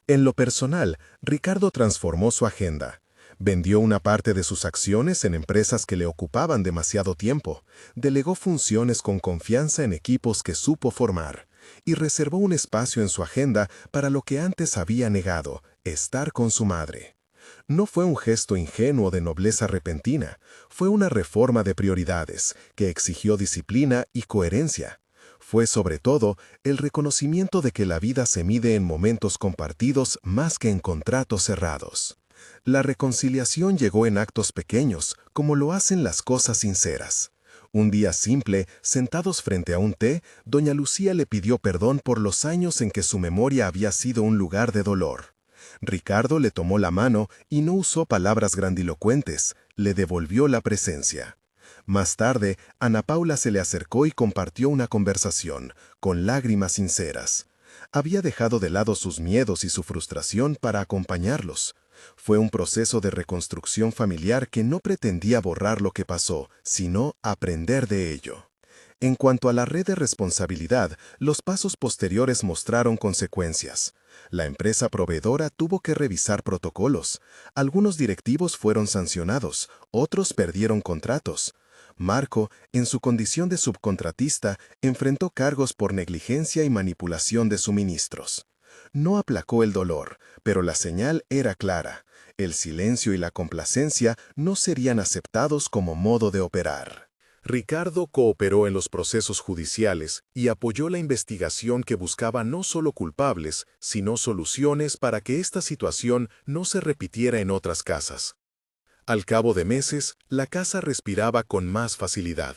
En lo personal, Ricardo transformó su agenda. Vendió una parte de sus acciones en empresas que le ocupaban demasiado tiempo, delegó funciones con confianza en equipos que supo formar, y reservó un espacio en su agenda para lo que antes había negado, estar con su madre. No fue un gesto ingenuo de nobleza repentina, fue una reforma de prioridades que exigió disciplina y coherencia. Fue sobre todo el reconocimiento de que la vida se mide en momentos compartidos más que en contratos cerrados. La reconciliación llegó en actos pequeños, como lo hacen las cosas sinceras. Un día simple, sentados frente a un té, doña Lucía le pidió perdón por los años en que su memoria había sido un lugar de dolor. Ricardo le tomó la mano y no usó palabras grandilocuentes, le devolvió la presencia. Más tarde, Ana Paula se le acercó y compartió una conversación, con lágrimas sinceras. Había dejado de lado sus miedos y su frustración para acompañarlos. Fue un proceso de reconstrucción familiar que no pretendía borrar lo que pasó, sino aprender de ello. En cuanto a la red de responsabilidad, los pasos posteriores mostraron consecuencias. La empresa proveedora tuvo que revisar protocolos. Algunos directivos fueron sancionados, otros perdieron contratos. Marco, en su condición de subcontratista, enfrentó cargos por negligencia y manipulación de suministros. No aplacó el dolor, pero la señal era clara. El silencio y la complacencia no serían aceptados como modo de operar. Ricardo cooperó en los procesos judiciales y apoyó la investigación que buscaba no solo culpables, sino soluciones para que esta situación no se repitiera en otras casas. Al cabo de meses, la casa respiraba con más facilidad.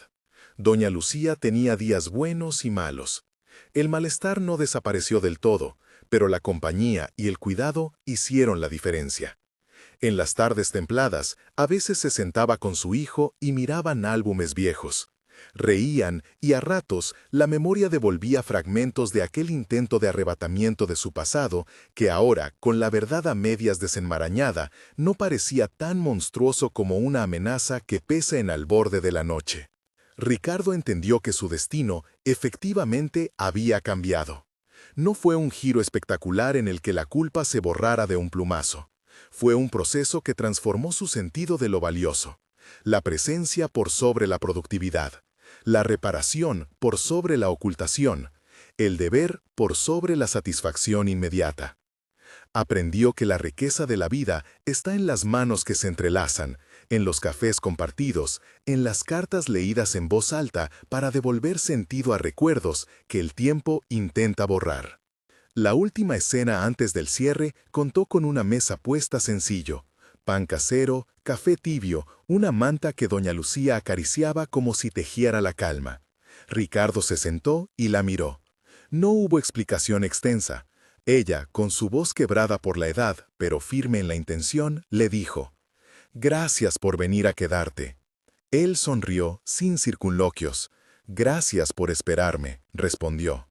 Doña Lucía tenía días buenos y malos. El malestar no desapareció del todo, pero la compañía y el cuidado hicieron la diferencia. En las tardes templadas, a veces se sentaba con su hijo y miraban álbumes viejos. Reían y a ratos la memoria devolvía fragmentos de aquel intento de arrebatamiento de su pasado que ahora, con la verdad a medias desenmarañada, no parecía tan monstruoso como una amenaza que pesa al borde de la noche. Ricardo entendió que su destino efectivamente había cambiado. No fue un giro espectacular en el que la culpa se borrara de un plumazo. Fue un proceso que transformó su sentido de lo valioso. La presencia por sobre la productividad. La reparación por sobre la ocultación. El deber por sobre la satisfacción inmediata. Aprendió que la riqueza de la vida está en las manos que se entrelazan, en los cafés compartidos, en las cartas leídas en voz alta para devolver sentido a recuerdos que el tiempo intenta borrar. La última escena antes del cierre contó con una mesa puesta sencillo, pan casero, café tibio, una manta que doña Lucía acariciaba como si tejiera la calma. Ricardo se sentó y la miró. No hubo explicación extensa. Ella, con su voz quebrada por la edad, pero firme en la intención, le dijo: «Gracias por venir a quedarte». Él sonrió, sin circunloquios. «Gracias por esperarme», respondió.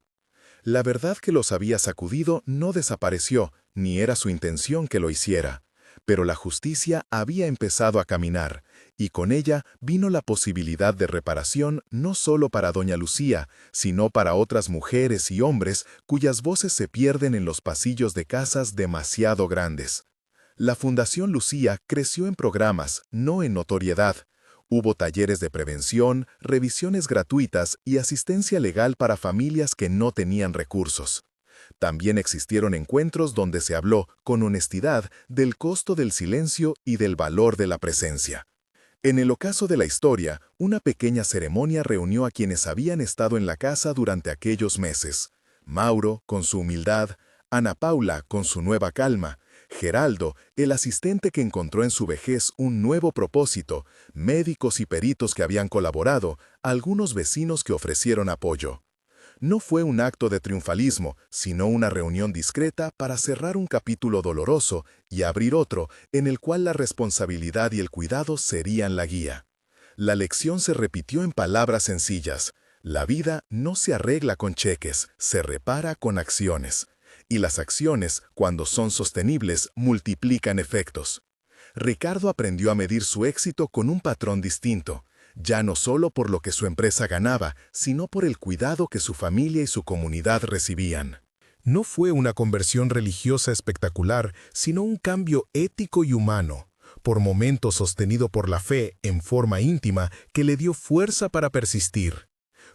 La verdad que los había sacudido no desapareció, ni era su intención que lo hiciera. Pero la justicia había empezado a caminar, y con ella vino la posibilidad de reparación no solo para doña Lucía, sino para otras mujeres y hombres cuyas voces se pierden en los pasillos de casas demasiado grandes. La Fundación Lucía creció en programas, no en notoriedad. Hubo talleres de prevención, revisiones gratuitas y asistencia legal para familias que no tenían recursos. También existieron encuentros donde se habló, con honestidad, del costo del silencio y del valor de la presencia. En el ocaso de la historia, una pequeña ceremonia reunió a quienes habían estado en la casa durante aquellos meses. Mauro, con su humildad, Ana Paula, con su nueva calma, Geraldo, el asistente que encontró en su vejez un nuevo propósito, médicos y peritos que habían colaborado, algunos vecinos que ofrecieron apoyo. No fue un acto de triunfalismo, sino una reunión discreta para cerrar un capítulo doloroso y abrir otro en el cual la responsabilidad y el cuidado serían la guía. La lección se repitió en palabras sencillas. La vida no se arregla con cheques, se repara con acciones. Y las acciones, cuando son sostenibles, multiplican efectos. Ricardo aprendió a medir su éxito con un patrón distinto, ya no solo por lo que su empresa ganaba, sino por el cuidado que su familia y su comunidad recibían. No fue una conversión religiosa espectacular, sino un cambio ético y humano, por momentos sostenido por la fe en forma íntima que le dio fuerza para persistir.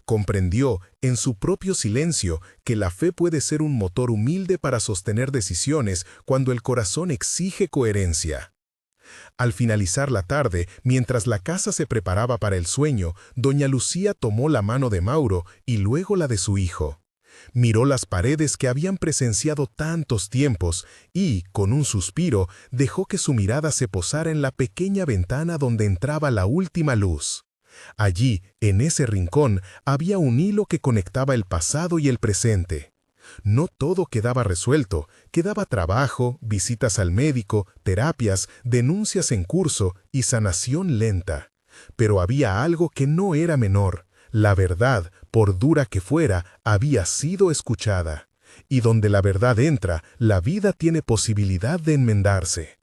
Comprendió, en su propio silencio, que la fe puede ser un motor humilde para sostener decisiones cuando el corazón exige coherencia. Al finalizar la tarde, mientras la casa se preparaba para el sueño, doña Lucía tomó la mano de Mauro y luego la de su hijo. Miró las paredes que habían presenciado tantos tiempos y, con un suspiro, dejó que su mirada se posara en la pequeña ventana donde entraba la última luz. Allí, en ese rincón, había un hilo que conectaba el pasado y el presente. No todo quedaba resuelto, quedaba trabajo, visitas al médico, terapias, denuncias en curso y sanación lenta. Pero había algo que no era menor. La verdad, por dura que fuera, había sido escuchada. Y donde la verdad entra, la vida tiene posibilidad de enmendarse.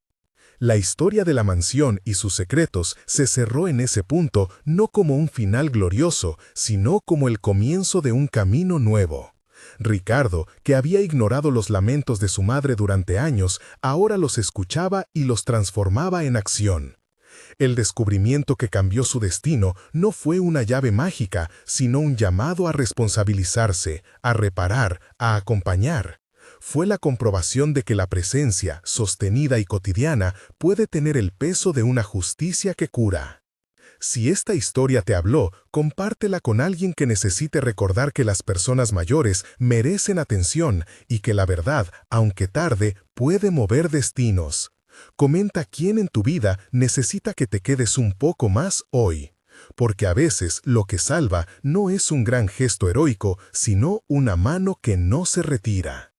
La historia de la mansión y sus secretos se cerró en ese punto no como un final glorioso, sino como el comienzo de un camino nuevo. Ricardo, que había ignorado los lamentos de su madre durante años, ahora los escuchaba y los transformaba en acción. El descubrimiento que cambió su destino no fue una llave mágica, sino un llamado a responsabilizarse, a reparar, a acompañar. Fue la comprobación de que la presencia, sostenida y cotidiana, puede tener el peso de una justicia que cura. Si esta historia te habló, compártela con alguien que necesite recordar que las personas mayores merecen atención y que la verdad, aunque tarde, puede mover destinos. Comenta quién en tu vida necesita que te quedes un poco más hoy. Porque a veces lo que salva no es un gran gesto heroico, sino una mano que no se retira.